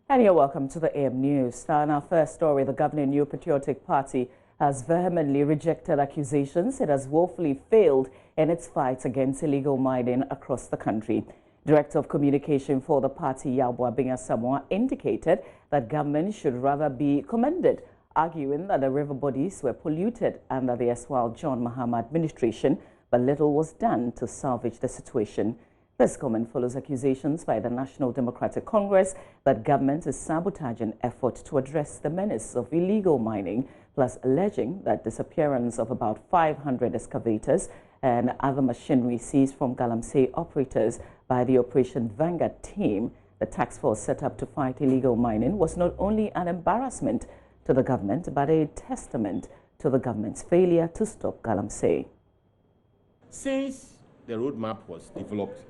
And you're welcome to the AM News. Now, in our first story, the governing New Patriotic Party has vehemently rejected accusations it has woefully failed in its fight against illegal mining across the country. Director of Communication for the party, Yabwa Binga-Samoa, indicated that government should rather be commended, arguing that the river bodies were polluted under the erstwhile John Mahama administration, but little was done to salvage the situation. This comment follows accusations by the National Democratic Congress that government is sabotaging efforts to address the menace of illegal mining, plus alleging that disappearance of about 500 excavators and other machinery seized from Galamsey operators by the Operation Vanguard team, the task force set up to fight illegal mining, was not only an embarrassment to the government, but a testament to the government's failure to stop Galamsey. Since the roadmap was developed,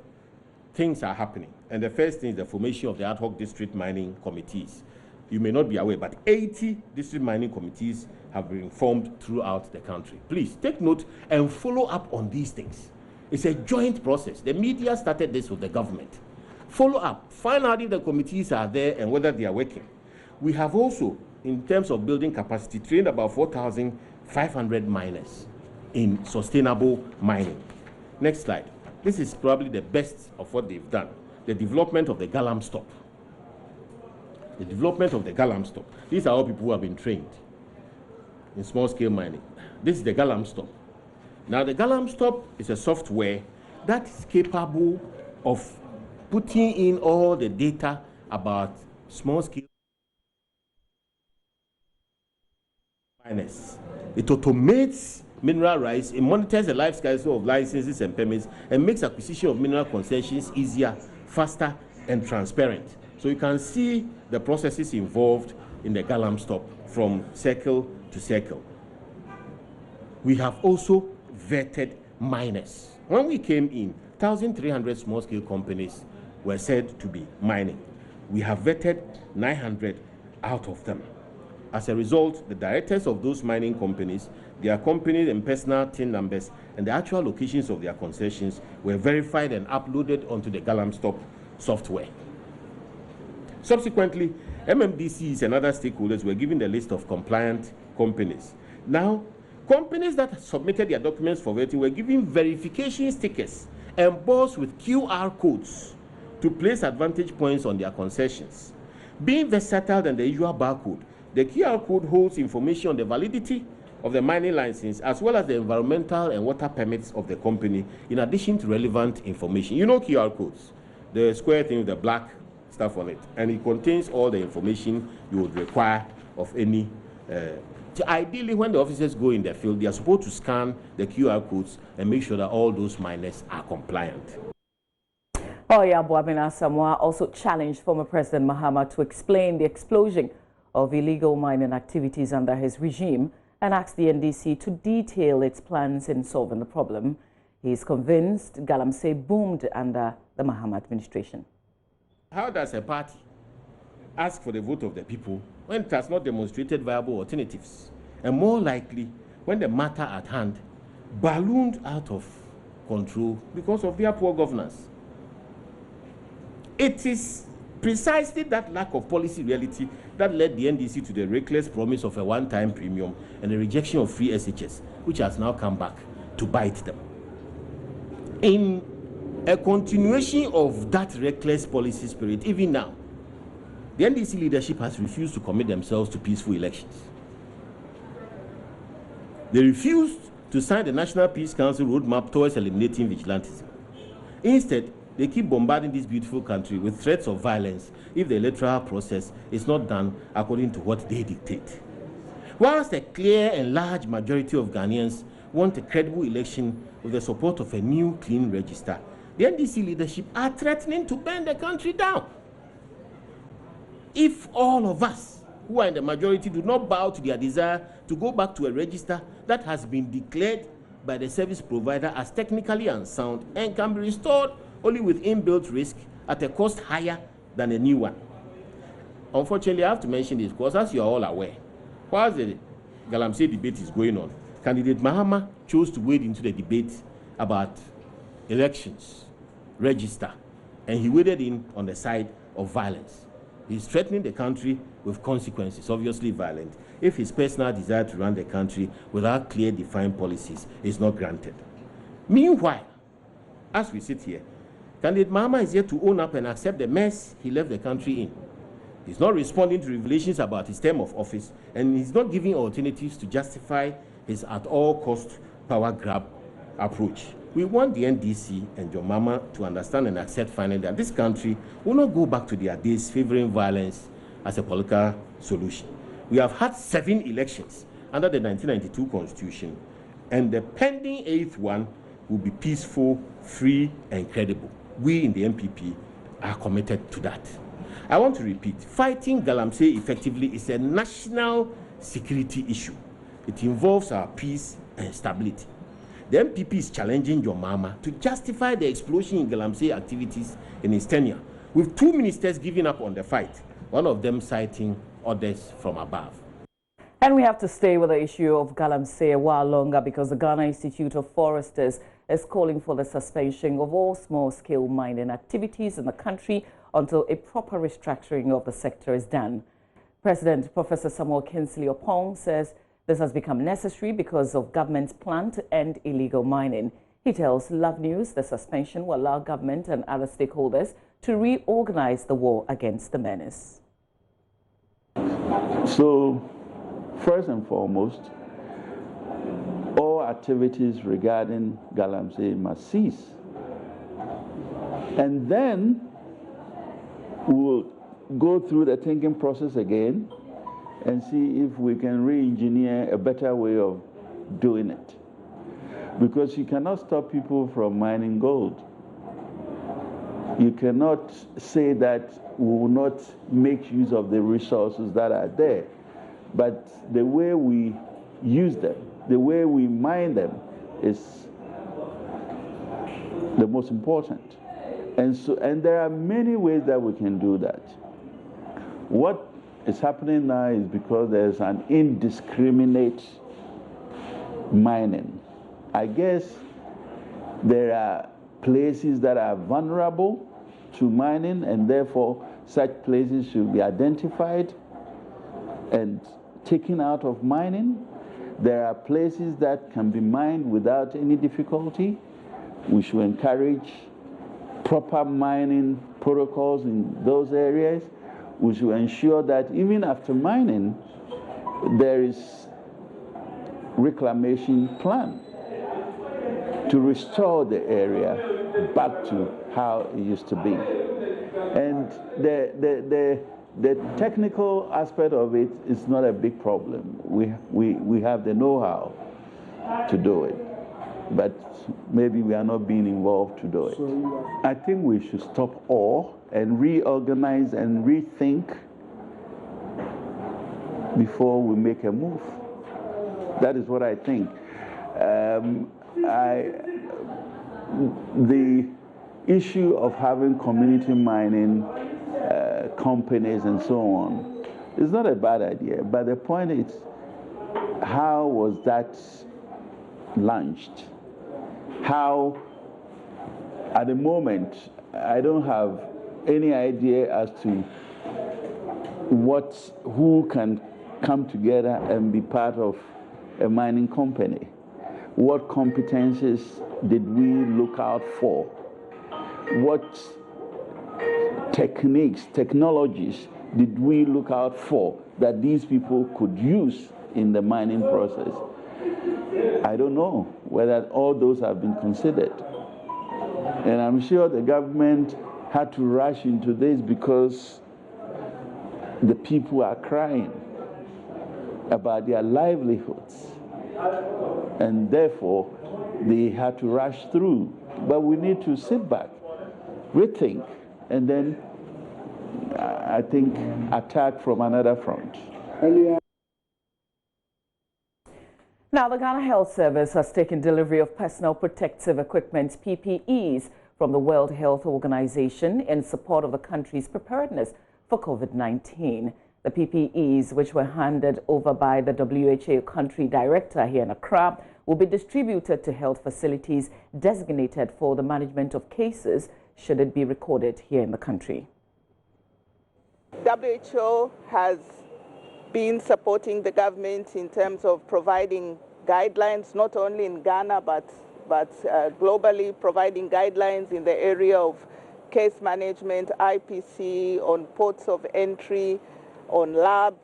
things are happening. And the first thing is the formation of the ad hoc district mining committees. You may not be aware, but 80 district mining committees have been formed throughout the country. Please take note and follow up on these things. It's a joint process. The media started this with the government. Follow up. Find out if the committees are there and whether they are working. We have also, in terms of building capacity, trained about 4,500 miners in sustainable mining. Next slide. This is probably the best of what they've done. The development of the Galam stop. The development of the Galam stop. These are all people who have been trained in small-scale mining. This is the Galam stop. Now, the Galam stop is a software that is capable of putting in all the data about small-scale miners. It automates mineral rights, it monitors the life cycle of licenses and permits, and makes acquisition of mineral concessions easier, faster, and transparent. So you can see the processes involved in the Galam stop from circle to circle. We have also vetted miners. When we came in, 1,300 small-scale companies were said to be mining. We have vetted 900 out of them. As a result, the directors of those mining companies, their company and personal TIN numbers, and the actual locations of their concessions were verified and uploaded onto the Galam Stop software. Subsequently, MMDCs and other stakeholders were given the list of compliant companies. Now, companies that submitted their documents for vetting were given verification stickers embossed with QR codes to place advantage points on their concessions. Being versatile than the usual barcode, the QR code holds information on the validity of the mining license as well as the environmental and water permits of the company, in addition to relevant information. You know QR codes, the square thing with the black stuff on it, and it contains all the information you would require of any. Ideally, when the officers go in the field, they are supposed to scan the QR codes and make sure that all those miners are compliant. Yabwa Binga-Samoa also challenged former President Mahama to explain the explosion of illegal mining activities under his regime and asked the NDC to detail its plans in solving the problem. He is convinced Galamsey boomed under the Mahama administration. How does a party ask for the vote of the people when it has not demonstrated viable alternatives? And more likely, when the matter at hand ballooned out of control because of their poor governance. It is precisely that lack of policy reality that led the NDC to the reckless promise of a one-time premium and the rejection of free SHS, which has now come back to bite them. In a continuation of that reckless policy spirit, even now, the NDC leadership has refused to commit themselves to peaceful elections. They refused to sign the National Peace Council roadmap towards eliminating vigilantism. Instead, they keep bombarding this beautiful country with threats of violence if the electoral process is not done according to what they dictate. Whilst a clear and large majority of Ghanaians want a credible election with the support of a new clean register, the NDC leadership are threatening to burn the country down. If all of us who are in the majority do not bow to their desire to go back to a register that has been declared by the service provider as technically unsound and can be restored only with inbuilt risk at a cost higher than a new one. Unfortunately, I have to mention this because, as you are all aware, whilst the Galamsey debate is going on, candidate Mahama chose to wade into the debate about elections, register, and he waded in on the side of violence. He's threatening the country with consequences, obviously violent, if his personal desire to run the country without clear, defined policies is not granted. Meanwhile, as we sit here, candidate Mahama is here to own up and accept the mess he left the country in. He's not responding to revelations about his term of office, and he's not giving alternatives to justify his at-all-cost power grab approach. We want the NDC and John Mahama to understand and accept finally that this country will not go back to their days favoring violence as a political solution. We have had 7 elections under the 1992 Constitution, and the pending 8th one will be peaceful, free, and credible. We in the MPP are committed to that. I want to repeat, fighting Galamsey effectively is a national security issue. It involves our peace and stability. The MPP is challenging John Mahama to justify the explosion in Galamsey activities in his tenure, with 2 ministers giving up on the fight, one of them citing orders from above. And we have to stay with the issue of Galamsey a while longer because the Ghana Institute of Foresters is calling for the suspension of all small-scale mining activities in the country until a proper restructuring of the sector is done. President Professor Samuel Kinsley Opong says this has become necessary because of government's plan to end illegal mining. He tells Love News the suspension will allow government and other stakeholders to reorganize the war against the menace. So, first and foremost, all activities regarding Galamsey must cease. And then we'll go through the thinking process again and see if we can re-engineer a better way of doing it. Because you cannot stop people from mining gold. You cannot say that we will not make use of the resources that are there. But the way we use them, the way we mine them is the most important. And there are many ways that we can do that. What is happening now is because there's an indiscriminate mining. I guess there are places that are vulnerable to mining, and therefore such places should be identified and taken out of mining. There are places that can be mined without any difficulty. We should encourage proper mining protocols in those areas. We should ensure that even after mining, there is reclamation plan to restore the area back to how it used to be. And the technical aspect of it is not a big problem. We have the know-how to do it, but maybe we are not being involved to do it. I think we should stop all and reorganize and rethink before we make a move. That is what I think. The issue of having community mining companies and so on is not a bad idea, but the point is, how was that launched? How, at the moment, I don't have any idea as to who can come together and be part of a mining company. What competencies did we look out for? What techniques, technologies did we look out for that these people could use in the mining process? I don't know whether all those have been considered. And I'm sure the government had to rush into this because the people are crying about their livelihoods. And therefore, they had to rush through. But we need to sit back, rethink, and then, I think, attack from another front. Now, the Ghana Health Service has taken delivery of personal protective equipment, PPEs, from the World Health Organization in support of the country's preparedness for COVID-19. The PPEs, which were handed over by the WHO country director here in Accra, will be distributed to health facilities designated for the management of cases should it be recorded here in the country. WHO has been supporting the government in terms of providing guidelines, not only in Ghana, but globally, providing guidelines in the area of case management, IPC, on ports of entry, on lab.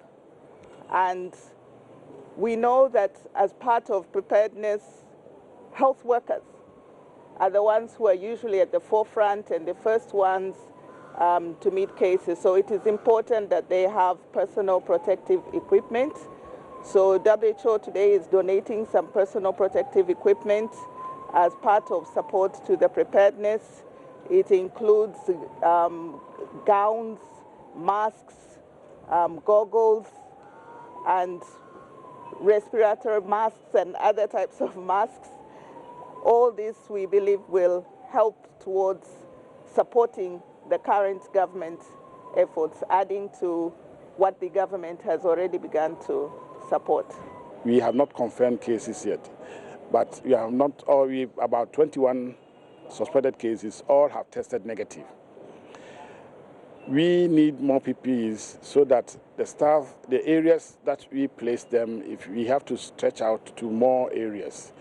And we know that as part of preparedness, health workers are the ones who are usually at the forefront and the first ones to meet cases. So it is important that they have personal protective equipment. So WHO today is donating some personal protective equipment as part of support to the preparedness. It includes gowns, masks, goggles, and respiratory masks and other types of masks. All this, we believe, will help towards supporting the current government efforts, adding to what the government has already begun to support. We have not confirmed cases yet, but we have not, about 21 suspected cases, all have tested negative. We need more PPEs so that the staff, the areas that we place them, if we have to stretch out to more areas.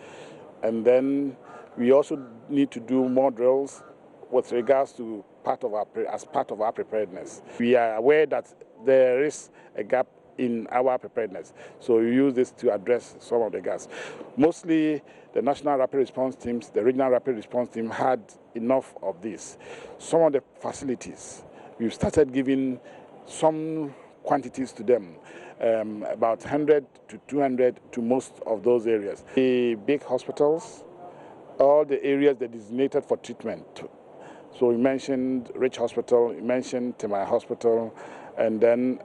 And then we also need to do more drills with regards to as part of our preparedness. We are aware that there is a gap in our preparedness, so we use this to address some of the gaps. Mostly the National Rapid Response Teams, the Regional Rapid Response Team had enough of this. Some of the facilities, we've started giving some quantities to them, about 100 to 200 to most of those areas. The big hospitals, all the areas that are designated for treatment. So we mentioned Rich Hospital, we mentioned Temai Hospital, and then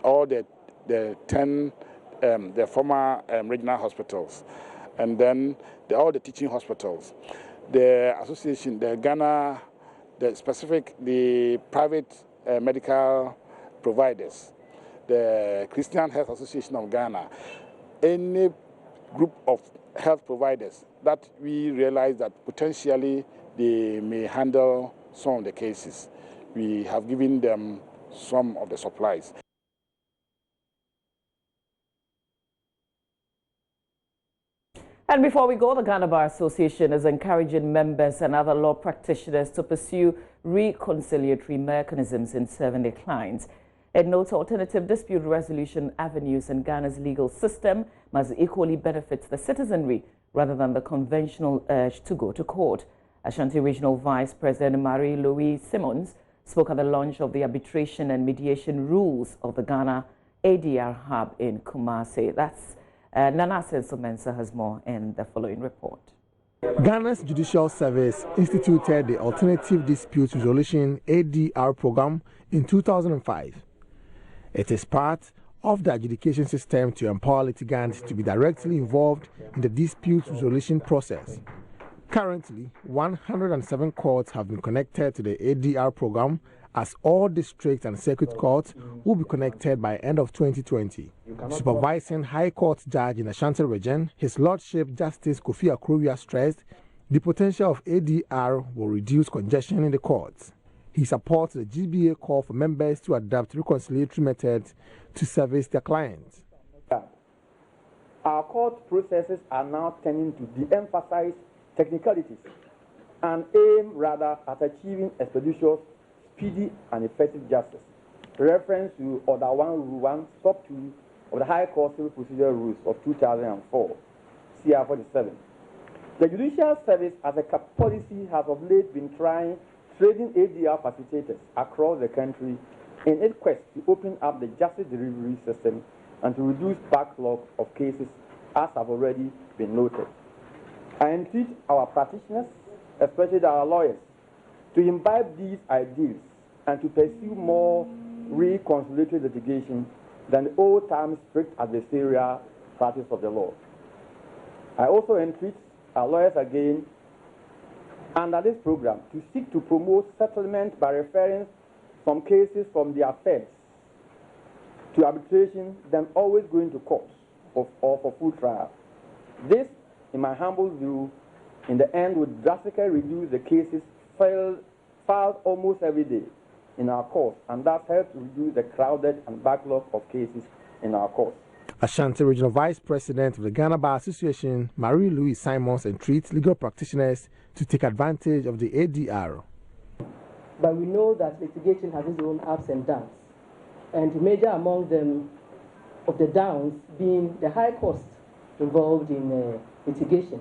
all the 10, the former regional hospitals, and then all the teaching hospitals. The association, the Ghana, the private medical providers, the Christian Health Association of Ghana, any group of health providers that we realize that potentially they may handle some of the cases. We have given them some of the supplies. And before we go, the Ghana Bar Association is encouraging members and other law practitioners to pursue reconciliatory mechanisms in serving their clients. It notes alternative dispute resolution avenues in Ghana's legal system must equally benefit the citizenry rather than the conventional urge to go to court. Ashanti Regional Vice President Marie-Louise Simmons spoke at the launch of the arbitration and mediation rules of the Ghana ADR hub in Kumasi. That's Nana Senso-Mensah has more in the following report. Ghana's Judicial Service instituted the Alternative Dispute Resolution ADR program in 2005. It is part of the adjudication system to empower litigants to be directly involved in the dispute resolution process. Currently, 107 courts have been connected to the ADR program, as all district and circuit courts will be connected by end of 2020. Supervising High Court Judge in Ashanti Region, His Lordship Justice Kofi Akrowia stressed the potential of ADR will reduce congestion in the courts. He supports the GBA call for members to adopt reconciliatory methods to service their clients. Our court processes are now tending to de-emphasize technicalities and aim rather at achieving expeditious, speedy, and effective justice. Reference to Order 1, Rule 1, Stop 2 of the High Court Civil Procedure Rules of 2004, CR 47. The Judicial Service as a policy has of late been trying trading ADR facilitators across the country in its quest to open up the justice delivery system and to reduce backlog of cases, as have already been noted. I entreat our practitioners, especially our lawyers, to imbibe these ideals and to pursue more reconciliatory litigation than the old-time strict adversarial practice of the law. I also entreat our lawyers again, under this program, to seek to promote settlement by referring some cases from their feds to arbitration than always going to court or for full trial. This, in my humble view, in the end would drastically reduce the cases filed almost every day in our courts, and that helps reduce the crowded and backlog of cases in our courts. Ashanti Regional Vice President of the Ghana Bar Association, Marie-Louise Simons, entreats legal practitioners to take advantage of the ADR. But we know that litigation has its own ups and downs, and major among them of the downs being the high cost involved in litigation,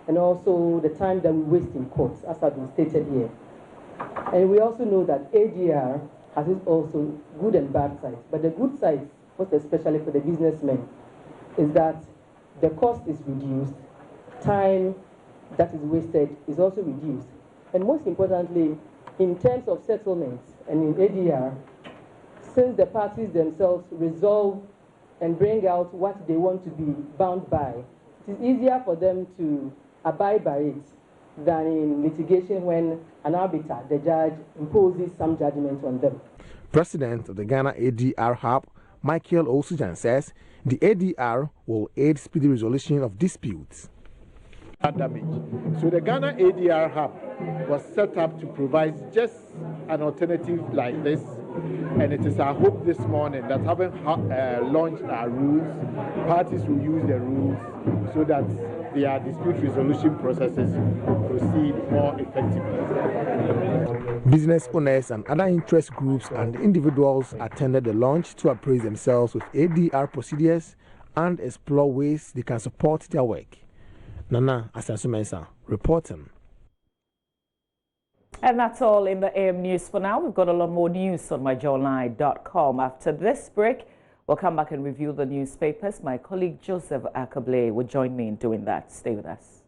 and also the time that we waste in courts, as has been stated here. And we also know that ADR has its also good and bad sides, but the good sides, most especially for the businessmen, is that the cost is reduced, time that is wasted is also reduced, and most importantly, in terms of settlements and in ADR, since the parties themselves resolve and bring out what they want to be bound by, it is easier for them to abide by it than in litigation when an arbiter, the judge, imposes some judgment on them. President of the Ghana ADR Hub, Michael Osujan, says the ADR will aid speedy resolution of disputes. Damage. So the Ghana ADR Hub was set up to provide just an alternative like this, and it is our hope this morning that having launched our rules, parties will use the rules so that their dispute resolution processes proceed more effectively. Business owners and other interest groups and individuals attended the launch to appraise themselves with ADR procedures and explore ways they can support their work. Nana Asansumensa reporting. And that's all in the AM News for now. We've got a lot more news on myjoyonline.com. After this break, we'll come back and review the newspapers. My colleague Joseph Akable will join me in doing that. Stay with us.